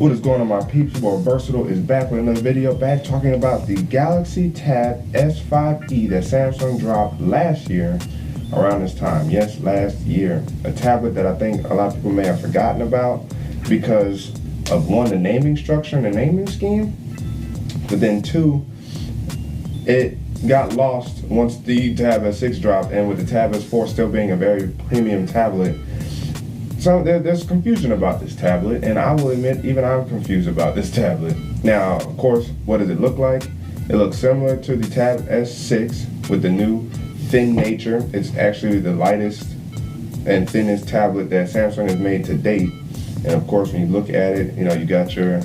What is going on, my peeps? Your boy Versatile is back with another video, back talking about the Galaxy Tab S5e that Samsung dropped last year around this time. Yes, last year. A tablet that I think a lot of people may have forgotten about because of, one, the naming structure and the naming scheme, but then two, it got lost once the Tab S6 dropped, and with the Tab S4 still being a very premium tablet. So there's confusion about this tablet, and I will admit even I'm confused about this tablet. Now, of course, what does it look like? It looks similar to the Tab S6 with the new thin nature. It's actually the lightest and thinnest tablet that Samsung has made to date. And of course, when you look at it, you know, you got your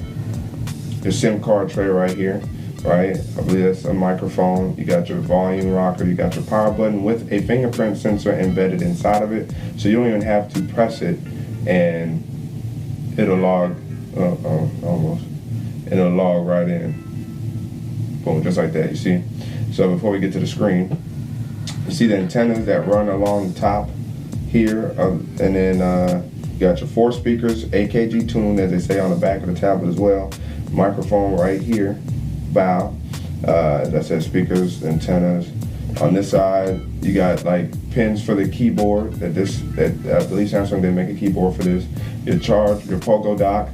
SIM card tray right here, right? I believe that's a microphone. You got your volume rocker, you got your power button with a fingerprint sensor embedded inside of it. So you don't even have to press it and it'll log, almost. It'll log right in. Boom, just like that, you see? So before we get to the screen, you see the antennas that run along the top here, and then you got your 4 speakers, AKG tuned, as they say on the back of the tablet as well. Microphone right here, bow. That says speakers, antennas. On this side, you got like pins for the keyboard. That I believe Samsung did make a keyboard for this. Your charge, your pogo dock.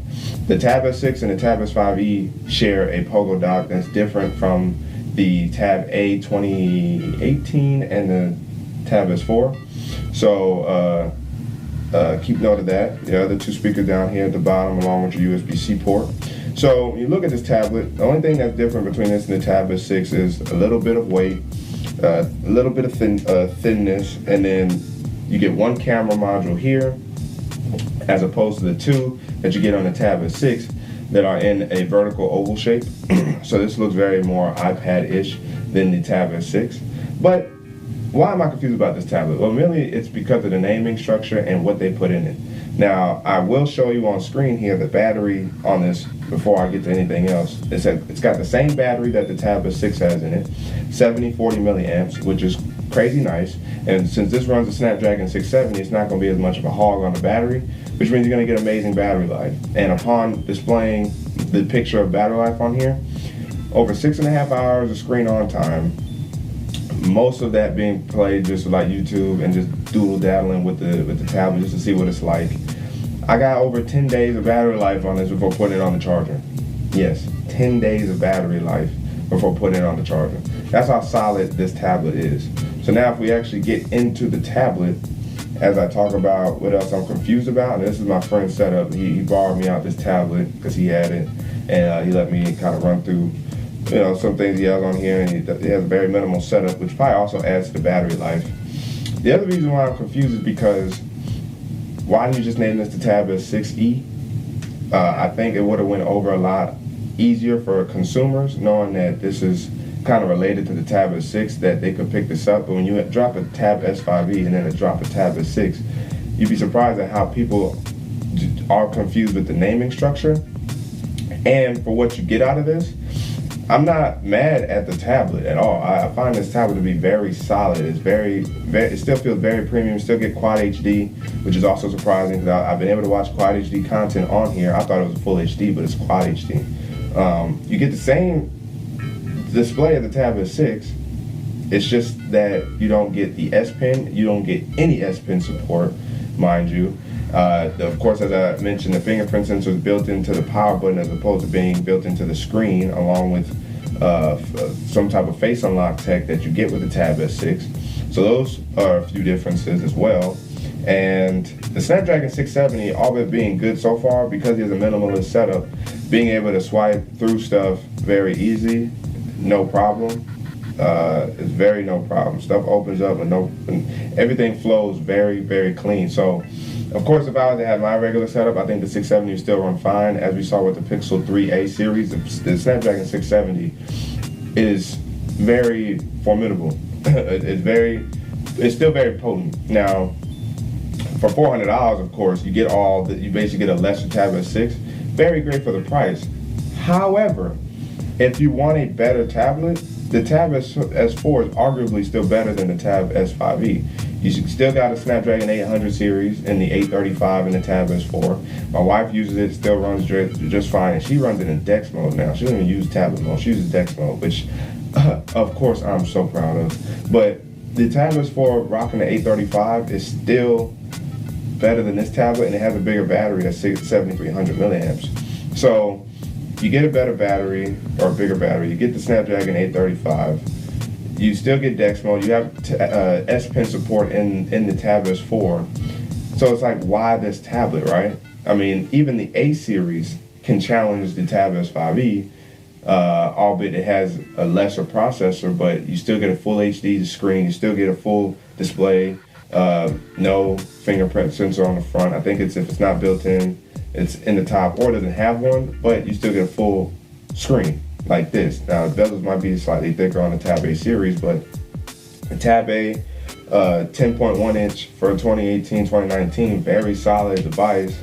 The Tab S6 and the Tab S5e share a pogo dock that's different from the Tab A 2018 and the Tab S4. So keep note of that. The other 2 speakers down here at the bottom, along with your USB-C port. So when you look at this tablet, the only thing that's different between this and the Tab S6 is a little bit of weight, a little bit of thinness, and then you get 1 camera module here, as opposed to the 2 that you get on the Tab S6 that are in a vertical oval shape. So this looks very more iPad-ish than the Tab S6. But why am I confused about this tablet? Well, really, it's because of the naming structure and what they put in it. Now, I will show you on screen here the battery on this before I get to anything else. It's got the same battery that the Tab S6 has in it, 7040 milliamps, which is crazy nice. And since this runs a Snapdragon 670, it's not going to be as much of a hog on the battery, which means you're going to get amazing battery life. And upon displaying the picture of battery life on here, over 6.5 hours of screen on time, most of that being played just like YouTube and just doodle daddling with the tablet just to see what it's like. I got over 10 days of battery life on this before putting it on the charger. Yes, 10 days of battery life before putting it on the charger. That's how solid this tablet is. So now if we actually get into the tablet, as I talk about what else I'm confused about, and this is my friend's setup. He borrowed me out this tablet because he had it, and he let me kind of run through some things he has on here, and he has a very minimal setup, which probably also adds to the battery life. The other reason why I'm confused is because why didn't you just name this the Tab S6e? I think it would have went over a lot easier for consumers, knowing that this is kind of related to the Tab S6, that they could pick this up. But when you drop a Tab S5e and then drop a Tab S6, you'd be surprised at how people are confused with the naming structure and for what you get out of this. I'm not mad at the tablet at all. I find this tablet to be very solid. It's it still feels very premium. Still get Quad HD, which is also surprising because I've been able to watch Quad HD content on here. I thought it was Full HD, but it's Quad HD. You get the same display of the Tab S6. It's just that you don't get the S Pen. You don't get any S Pen support, mind you. Of course, as I mentioned, the fingerprint sensor is built into the power button as opposed to being built into the screen, along with some type of face unlock tech that you get with the Tab S6. So those are a few differences as well. And the Snapdragon 670, all of it being good so far, because it has a minimalist setup, being able to swipe through stuff very easy, no problem. It's very no problem. Stuff opens up and everything flows very, very clean. So, of course, if I was to have my regular setup, I think the 670 would still run fine. As we saw with the Pixel 3a series, the Snapdragon 670 is very formidable. It's still very potent. Now, for $400, of course, you basically get a lesser Tab S6. Very great for the price. However, if you want a better tablet, the Tab S4 is arguably still better than the Tab S5e. You still got a Snapdragon 800 series in the 835 and the Tab S4. My wife uses it, still runs just fine, and she runs it in DeX mode now. She doesn't even use tablet mode, she uses DeX mode, which of course I'm so proud of. But the Tab S4 rocking the 835 is still better than this tablet, and it has a bigger battery at 7,300 milliamps. So you get a better battery, or a bigger battery, you get the Snapdragon 835, you still get DeX mode, you have S Pen support in the Tab S4. So it's like, why this tablet, right? I mean, even the A series can challenge the Tab S5e, albeit it has a lesser processor, but you still get a full HD screen, you still get a full display, no fingerprint sensor on the front. I think if it's not built in, it's in the top, or doesn't have one, but you still get a full screen like this. Now, the bezels might be slightly thicker on the Tab A series, but the Tab A, 10.1 inch for 2018, 2019, very solid device,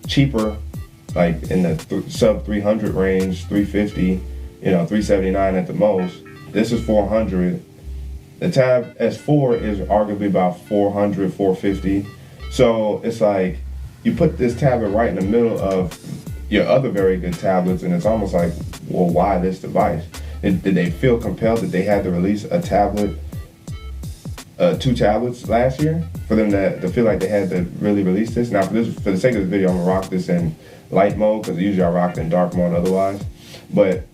cheaper, like in the sub 300 range, 350, 379 at the most. This is 400. The Tab S4 is arguably about 400, 450. So it's like, you put this tablet right in the middle of your other very good tablets, and it's almost like, well, why this device? Did they feel compelled that they had to release a tablet, 2 tablets last year, for them to feel like they had to really release this? Now, for the sake of this video, I'm gonna rock this in light mode, because usually I rock it in dark mode otherwise. But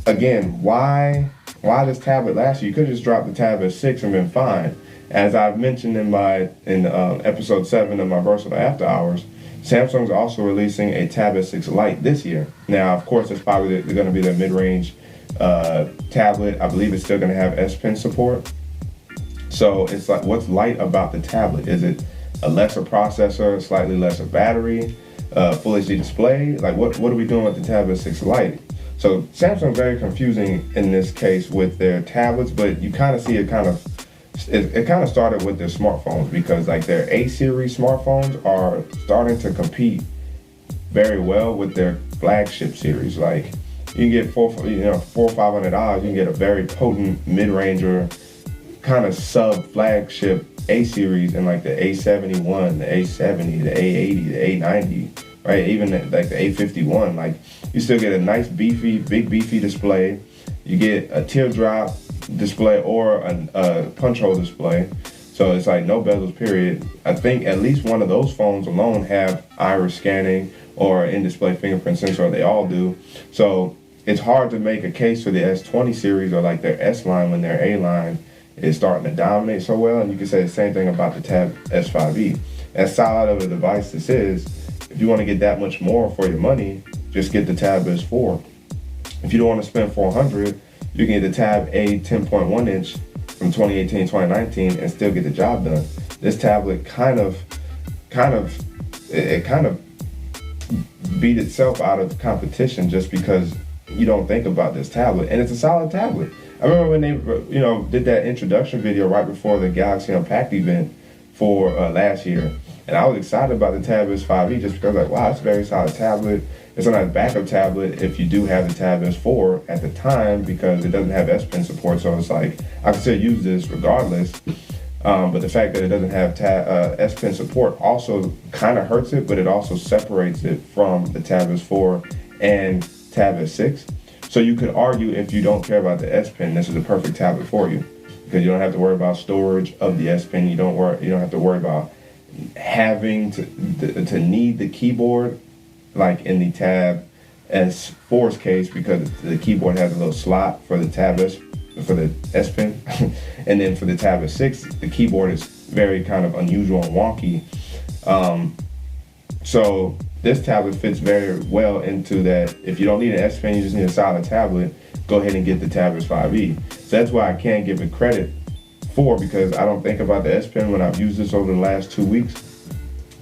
again, why this tablet last year? You could just drop the Tab S6 and been fine. As I've mentioned in episode 7 of my Versatile After Hours, Samsung's also releasing a Tab S6 Lite this year. Now, of course, it's probably going to be their mid-range tablet. I believe it's still going to have S Pen support. So it's like, what's light about the tablet? Is it a lesser processor, slightly lesser battery, full HD display? Like, what are we doing with the Tab S6 Lite? So Samsung's very confusing in this case with their tablets, but you kind of see it kind of started with their smartphones, because like their A series smartphones are starting to compete very well with their flagship series. Like, you can get $400 or $500, you can get a very potent mid-ranger kind of sub-flagship A series in like the A71, the A70, the A80, the A90, right? Even like the A51. Like, you still get a nice big beefy display. You get a teardrop display or a punch hole display. So it's like no bezels, period. I think at least one of those phones alone have iris scanning or in-display fingerprint sensor. They all do. So it's hard to make a case for the S20 series or like their S line when their A line is starting to dominate so well. And you can say the same thing about the Tab S5e. As solid of a device this is, if you want to get that much more for your money, just get the Tab S4. If you don't want to spend $400, you can get the Tab A 10.1 inch from 2018, 2019 and still get the job done. This tablet kind of beat itself out of competition just because you don't think about this tablet, and it's a solid tablet. I remember when they did that introduction video right before the Galaxy Unpacked event for last year, and I was excited about the Tab S5e just because, like, wow, it's a very solid tablet. It's a nice backup tablet if you do have the Tab S4 at the time, because it doesn't have S Pen support, so it's like, I can still use this regardless. But the fact that it doesn't have S Pen support also kind of hurts it, but it also separates it from the Tab S4 and Tab S6. So you could argue, if you don't care about the S Pen, this is a perfect tablet for you, because you don't have to worry about storage of the S Pen. You don't have to worry about having to need the keyboard, like in the Tab S4's case, because the keyboard has a little slot for the for the S Pen, and then for the Tab S6, the keyboard is very kind of unusual and wonky. So this tablet fits very well into that. If you don't need an S Pen, you just need a solid tablet, go ahead and get the Tab S5e. So that's why I can't give it credit for, because I don't think about the S Pen when I've used this over the last 2 weeks,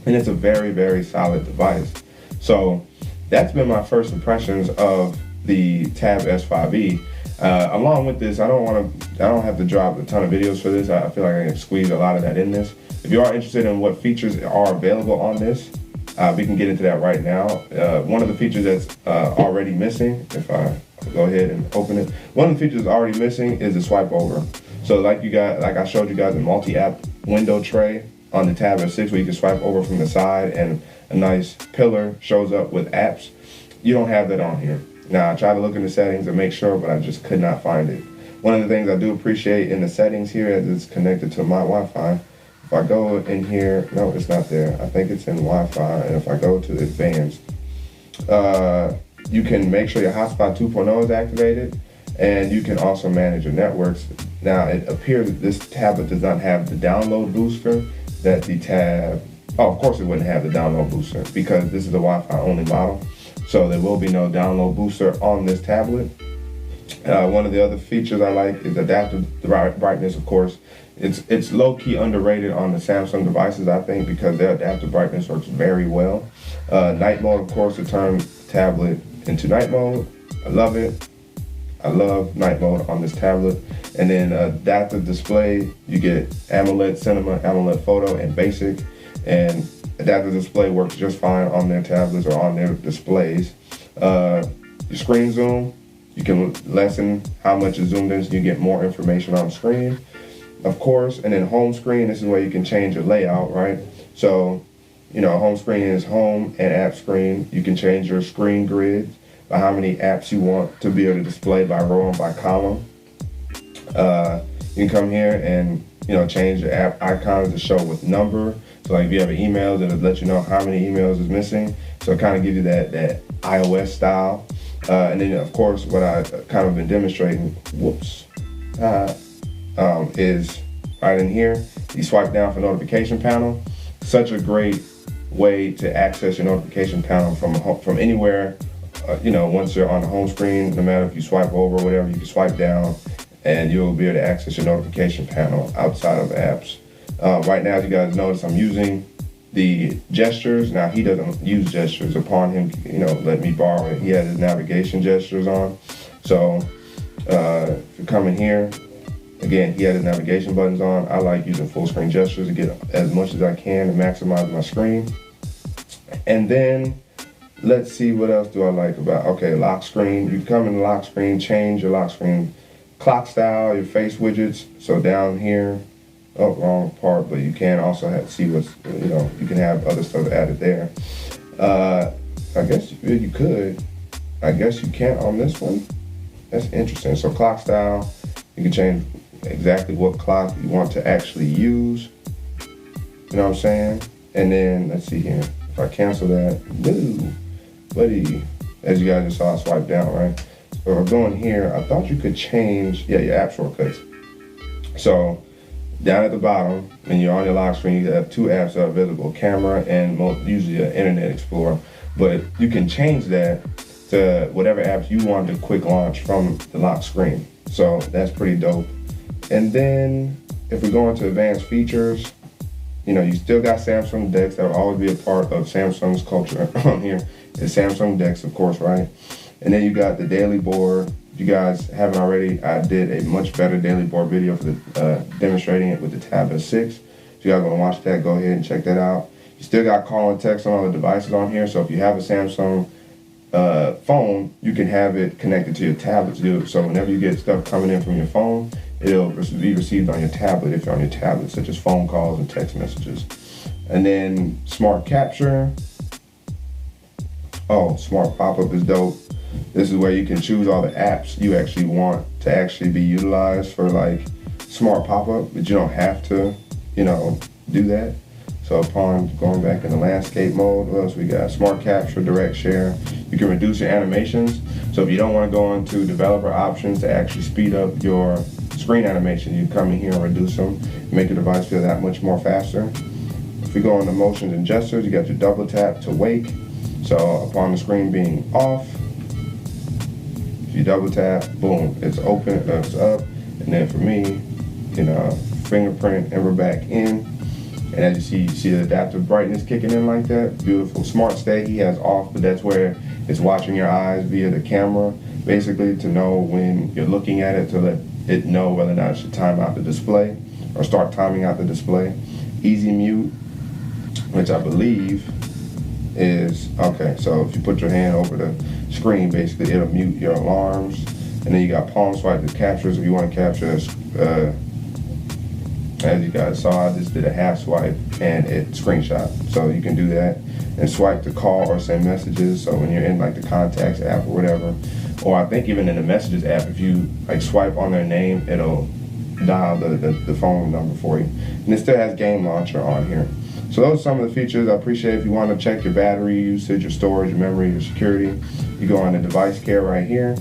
and it's a very, very solid device. So that's been my first impressions of the Tab S5e. Along with this, I don't have to drop a ton of videos for this. I feel like I can squeeze a lot of that in this. If you are interested in what features are available on this, we can get into that right now. One of the features that's already missing, if I go ahead and open it, one of the features that's already missing is the swipe over. So like I showed you guys, a multi-app window tray on the Tab S6 where you can swipe over from the side and a nice pillar shows up with apps. You don't have that on here. Now, I tried to look in the settings and make sure, but I just could not find it. One of the things I do appreciate in the settings here is it's connected to my Wi-Fi. If I go in here, no, it's not there. I think it's in Wi-Fi, and if I go to advanced, you can make sure your hotspot 2.0 is activated, and you can also manage your networks. Now, it appears that this tablet does not have the download booster that the Tab, oh, of course it wouldn't have the download booster because this is a Wi-Fi only model. So there will be no download booster on this tablet. One of the other features I like is adaptive brightness, of course. It's low-key underrated on the Samsung devices, I think, because their adaptive brightness works very well. Night mode, of course, to turn the tablet into night mode. I love it. I love night mode on this tablet. And then adaptive display, you get AMOLED Cinema, AMOLED Photo, and Basic. And adaptive display works just fine on their tablets or on their displays. Your screen zoom, you can lessen how much is zoomed in so you get more information on screen, of course. And then home screen, this is where you can change your layout, right? So, you know, home screen is home and app screen. You can change your screen grid by how many apps you want to be able to display by row and by column. You can come here and, you know, change your app icons to show with number. So like if you have an email, it'll let you know how many emails is missing. So it kind of gives you that iOS style. And then of course, what I kind of been demonstrating, is right in here. You swipe down for notification panel. Such a great way to access your notification panel from anywhere. You know, once you're on the home screen, no matter if you swipe over or whatever, you can swipe down and you'll be able to access your notification panel outside of apps. Right now, as you guys notice, I'm using the gestures. Now, he doesn't use gestures. Upon him, you know, let me borrow it, he has his navigation gestures on. So if you come in here, again, he has his navigation buttons on. I like using full screen gestures to get as much as I can to maximize my screen. And then let's see, what else do I like about, okay, lock screen. You can come in the lock screen, change your lock screen clock style, your face widgets. So down here, oh, wrong part, but you can also see what's, you know, you can have other stuff added there. I guess you could. I guess you can't on this one. That's interesting. So clock style, you can change exactly what clock you want to actually use. You know what I'm saying? And then, let's see here. If I cancel that, no, buddy. As you guys just saw, I swipe down, right? So I'm going here. I thought you could change, yeah, your app shortcuts. So down at the bottom, when you're on your lock screen, you have two apps that are visible, camera and usually an Internet Explorer. But you can change that to whatever apps you want to quick launch from the lock screen. So that's pretty dope. And then if we go into advanced features, you know, you still got Samsung Decks. That will always be a part of Samsung's culture on here. It's Samsung Decks, of course, right? And then you got the daily board. If you guys haven't already, I did a much better daily board video for the demonstrating it with the Tab S6. If you guys want to watch that, go ahead and check that out. You still got call and text on all the devices on here. So if you have a Samsung phone, you can have it connected to your tablet too. So whenever you get stuff coming in from your phone, it'll be received on your tablet if you're on your tablet, such as phone calls and text messages. And then smart capture. Oh, smart pop-up is dope. This is where you can choose all the apps you actually want to actually be utilized for like smart pop-up, but you don't have to, you know, do that. So upon going back into landscape mode, what else we got? Smart capture, direct share. You can reduce your animations. So if you don't want to go into developer options to actually speed up your screen animation, you come in here and reduce them, make your device feel that much more faster. If we go into motions and gestures, you got your double tap to wake. So upon the screen being off, if you double tap, boom, it's open, it's up. And then for me, you know, fingerprint and we're back in. And as you see the adaptive brightness kicking in like that. Beautiful. Smart stay he has off, but that's where it's watching your eyes via the camera, basically to know when you're looking at it, to let it know whether or not it should time out the display or start timing out the display. Easy mute, which I believe is, okay, so if you put your hand over the screen, basically it'll mute your alarms. And then you got palm swipe that captures if you want to capture As you guys saw, I just did a half swipe and it screenshot. So you can do that and swipe to call or send messages. So when you're in like the contacts app or whatever, or I think even in the messages app, if you like swipe on their name, it'll dial the phone number for you. And it still has game launcher on here. So those are some of the features. I appreciate if you want to check your battery usage, your storage, your memory, your security. You go on to device care right here.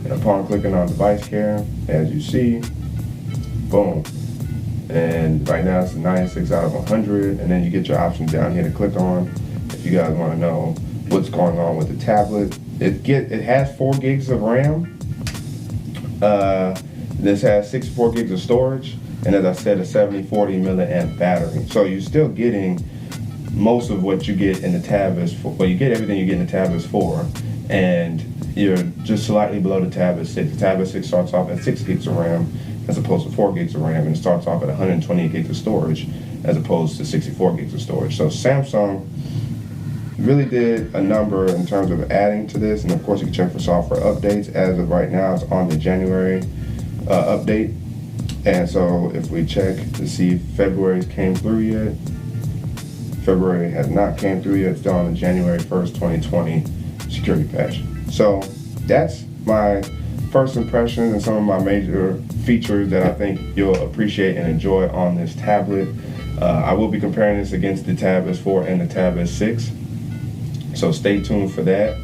And upon clicking on device care, as you see, boom. And right now it's a 96 out of 100. And then you get your options down here to click on if you guys want to know what's going on with the tablet. It has 4 gigs of RAM. This has 64 gigs of storage. And as I said, a 7040 milliamp battery. So you're still getting most of what you get in the Tab S4. Well, you get everything you get in the Tab S4. And you're just slightly below the Tab S6. The Tab S6 starts off at 6 gigs of RAM as opposed to 4 gigs of RAM, and it starts off at 120 gigs of storage as opposed to 64 gigs of storage. So Samsung really did a number in terms of adding to this, and of course you can check for software updates. As of right now, it's on the January update, and so if we check to see if February's came through yet, February has not came through yet. It's still on the January 1st, 2020 security patch. So that's my first impressions and some of my major features that I think you'll appreciate and enjoy on this tablet. I will be comparing this against the Tab S4 and the Tab S6, so stay tuned for that.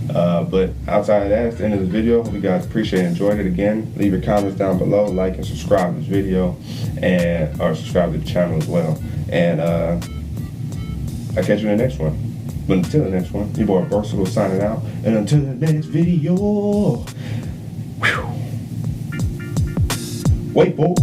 But outside of that, it's the end of the video. Hope you guys appreciate and enjoyed it. Again, leave your comments down below, like and subscribe to this video, and or subscribe to the channel as well. And I'll catch you in the next one. But until the next one, your boy Versatile signing out. And until the next video, wait, boy.